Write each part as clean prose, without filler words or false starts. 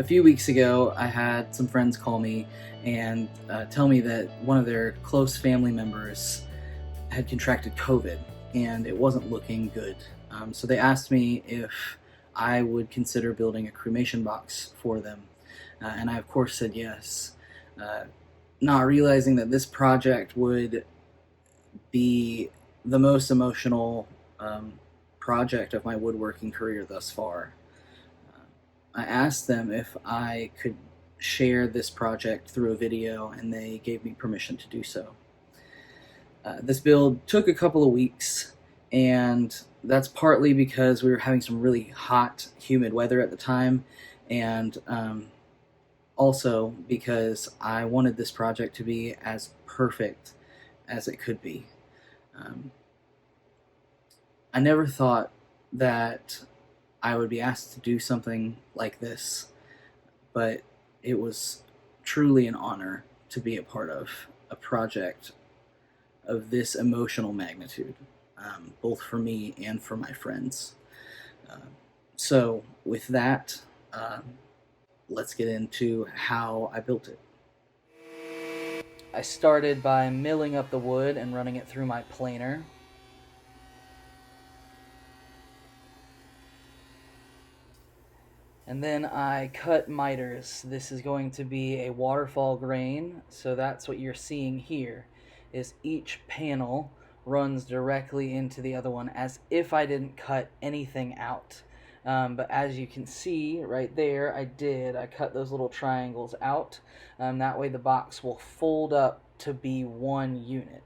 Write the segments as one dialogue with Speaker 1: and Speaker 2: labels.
Speaker 1: A few weeks ago, I had some friends call me and tell me that one of their close family members had contracted COVID and it wasn't looking good. So they asked me if I would consider building a cremation box for them. And I, of course, said yes, uh, not realizing that this project would be the most emotional project of my woodworking career thus far. I asked them if I could share this project through a video, and they gave me permission to do so. This build took a couple of weeks, and that's partly because we were having some really hot, humid weather at the time, and also because I wanted this project to be as perfect as it could be. Um, I never thought that I would be asked to do something like this, but it was truly an honor to be a part of a project of this emotional magnitude, both for me and for my friends. Uh, so, with that, let's get into how I built it. I started by milling up the wood and running it through my planer. And then I cut miters. This is going to be a waterfall grain, so that's what you're seeing here, is each panel runs directly into the other one as if I didn't cut anything out. But as you can see right there, I cut those little triangles out. That way the box will fold up to be one unit.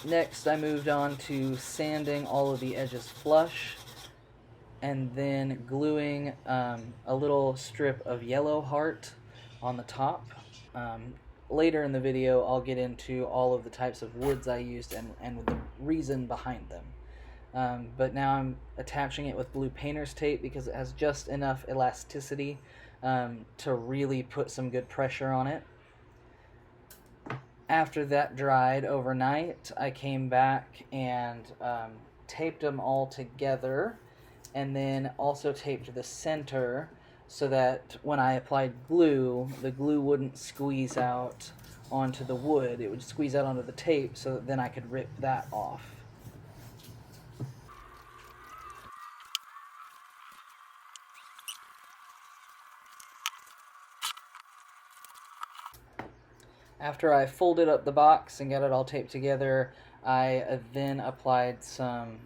Speaker 1: Next, I moved on to sanding all of the edges flush, and then gluing a little strip of yellow heart on the top. Later in the video, I'll get into all of the types of woods I used and the reason behind them. But now I'm attaching it with blue painter's tape because it has just enough elasticity to really put some good pressure on it. After that dried overnight, I came back and taped them all together, and then also taped the center so that when I applied glue, the glue wouldn't squeeze out onto the wood. It would squeeze out onto the tape, so that then I could rip that off. After I folded up the box and got it all taped together, I then applied some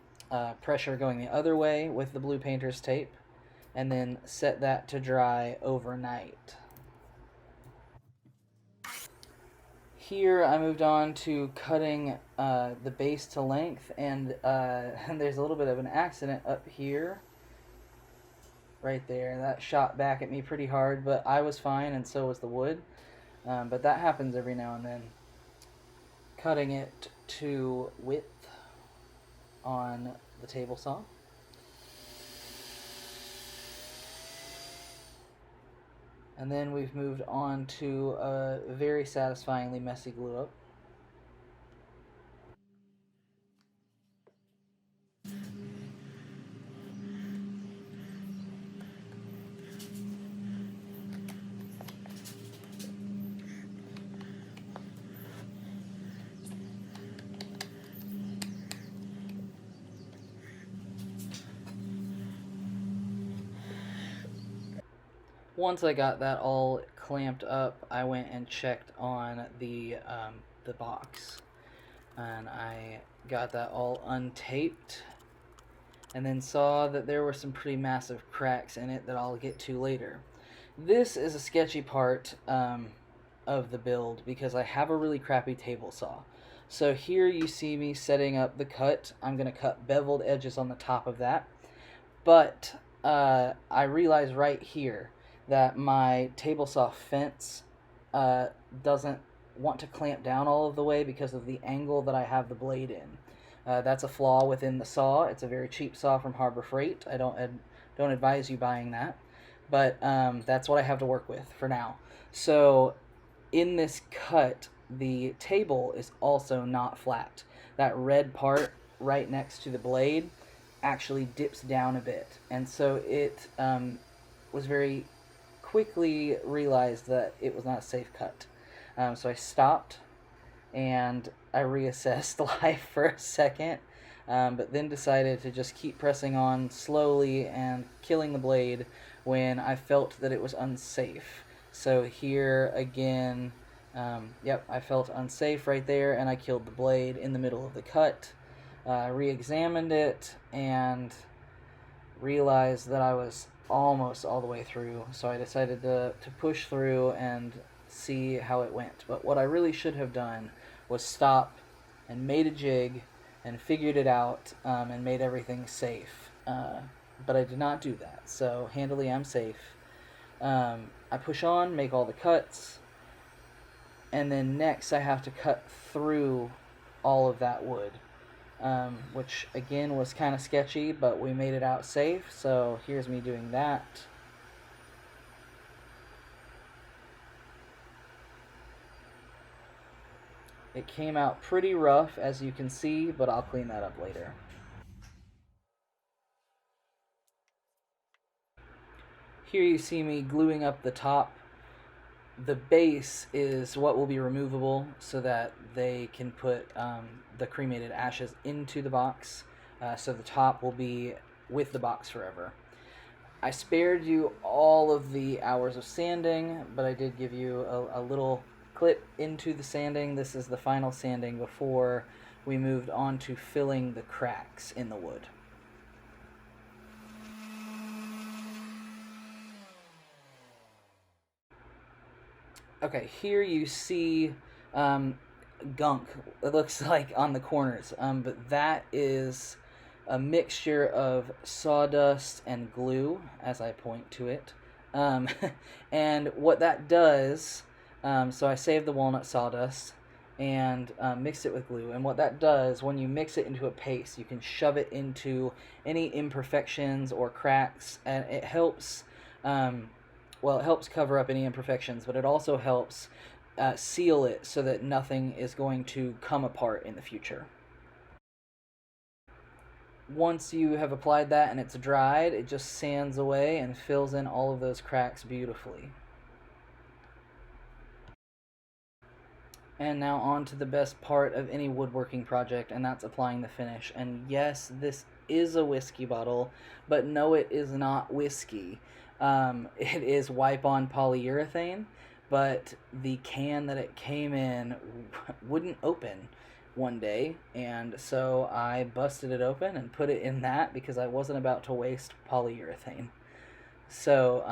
Speaker 1: pressure going the other way with the blue painter's tape, and then set that to dry overnight. Here I moved on to cutting the base to length, and there's a little bit of an accident up here, right there. That shot back at me pretty hard, but I was fine and so was the wood. But that happens every now and then. Cutting it to width on the table saw. And then we've moved on to a very satisfyingly messy glue up. Once I got that all clamped up, I went and checked on the box, and I got that all untaped, and then saw that there were some pretty massive cracks in it that I'll get to later. This is a sketchy part of the build because I have a really crappy table saw. So here you see me setting up the cut. I'm going to cut beveled edges on the top of that, but I realize right here that my table saw fence doesn't want to clamp down all of the way because of the angle that I have the blade in. That's a flaw within the saw. It's a very cheap saw from Harbor Freight. I don't advise you buying that, but that's what I have to work with for now. So in this cut, the table is also not flat. That red part right next to the blade actually dips down a bit, and so it was very quickly realized that it was not a safe cut. So I stopped and I reassessed life for a second, but then decided to just keep pressing on slowly and killing the blade when I felt that it was unsafe. So here again, yep, I felt unsafe right there, and I killed the blade in the middle of the cut. Re-examined it and realized that I was almost all the way through, so I decided to push through and see how it went. But what I really should have done was stop and made a jig and figured it out, and made everything safe. But I did not do that, so handily I'm safe. I push on, make all the cuts, and then next I have to cut through all of that wood. Which again was kind of sketchy, but we made it out safe, so here's me doing that. It came out pretty rough, as you can see, but I'll clean that up later. Here you see me gluing up the top. The base is what will be removable so that they can put the cremated ashes into the box. So the top will be with the box forever. I spared you all of the hours of sanding, but I did give you a little clip into the sanding. This is the final sanding before we moved on to filling the cracks in the wood. Okay, here you see gunk, it looks like, on the corners, but that is a mixture of sawdust and glue, as I point to it. And what that does, so I saved the walnut sawdust and mixed it with glue, and what that does, when you mix it into a paste, you can shove it into any imperfections or cracks, and it helps, well, it helps cover up any imperfections, but it also helps seal it so that nothing is going to come apart in the future. Once you have applied that and it's dried, it just sands away and fills in all of those cracks beautifully. And now on to the best part of any woodworking project, and that's applying the finish. And yes, this is a whiskey bottle, but no, it is not whiskey. It is wipe-on polyurethane, but the can that it came in wouldn't open one day, and so I busted it open and put it in that because I wasn't about to waste polyurethane. So,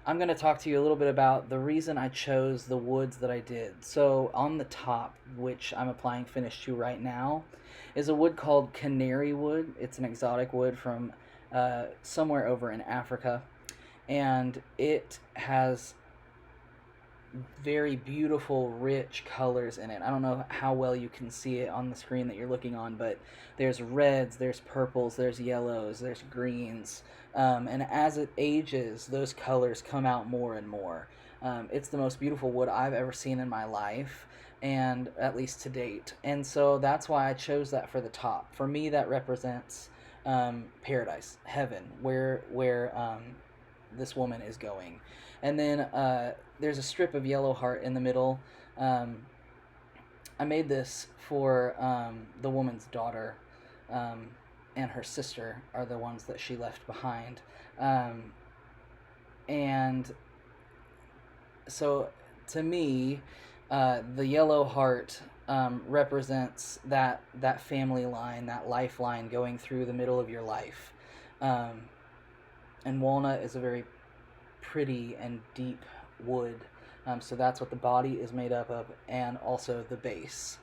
Speaker 1: I'm going to talk to you a little bit about the reason I chose the woods that I did. So on the top, which I'm applying finish to right now, is a wood called canary wood. It's an exotic wood from somewhere over in Africa, and it has very beautiful, rich colors in it. I don't know how well you can see it on the screen that you're looking on, but there's reds, there's purples, there's yellows, there's greens, and as it ages, those colors come out more and more. It's the most beautiful wood I've ever seen in my life, and at least to date. And so that's why I chose that for the top. For me, that represents paradise, heaven, where this woman is going. And then there's a strip of yellow heart in the middle. I made this for the woman's daughter, and her sister are the ones that she left behind. And so to me, the yellow heart represents that family line, that lifeline going through the middle of your life. And walnut is a very pretty and deep wood, so that's what the body is made up of, and also the base.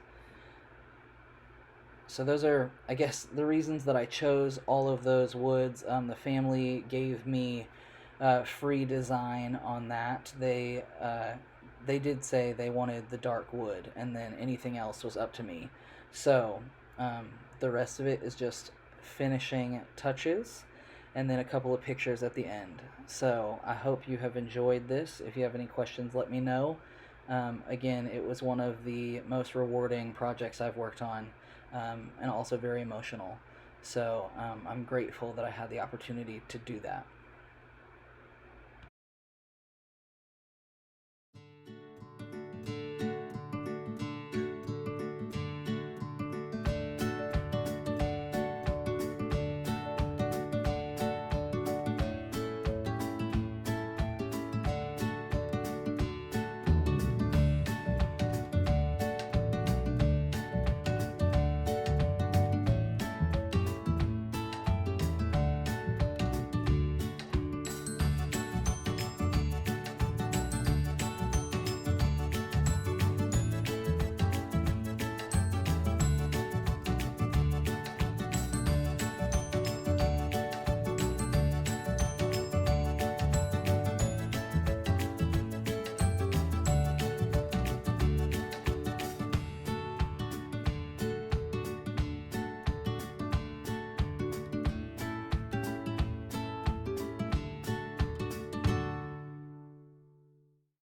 Speaker 1: So those are, I guess, the reasons that I chose all of those woods. The family gave me free design on that. They did say they wanted the dark wood, and then anything else was up to me. So the rest of it is just finishing touches, and then a couple of pictures at the end. So I hope you have enjoyed this. If you have any questions, let me know. Again, it was one of the most rewarding projects I've worked on, and also very emotional. So I'm grateful that I had the opportunity to do that.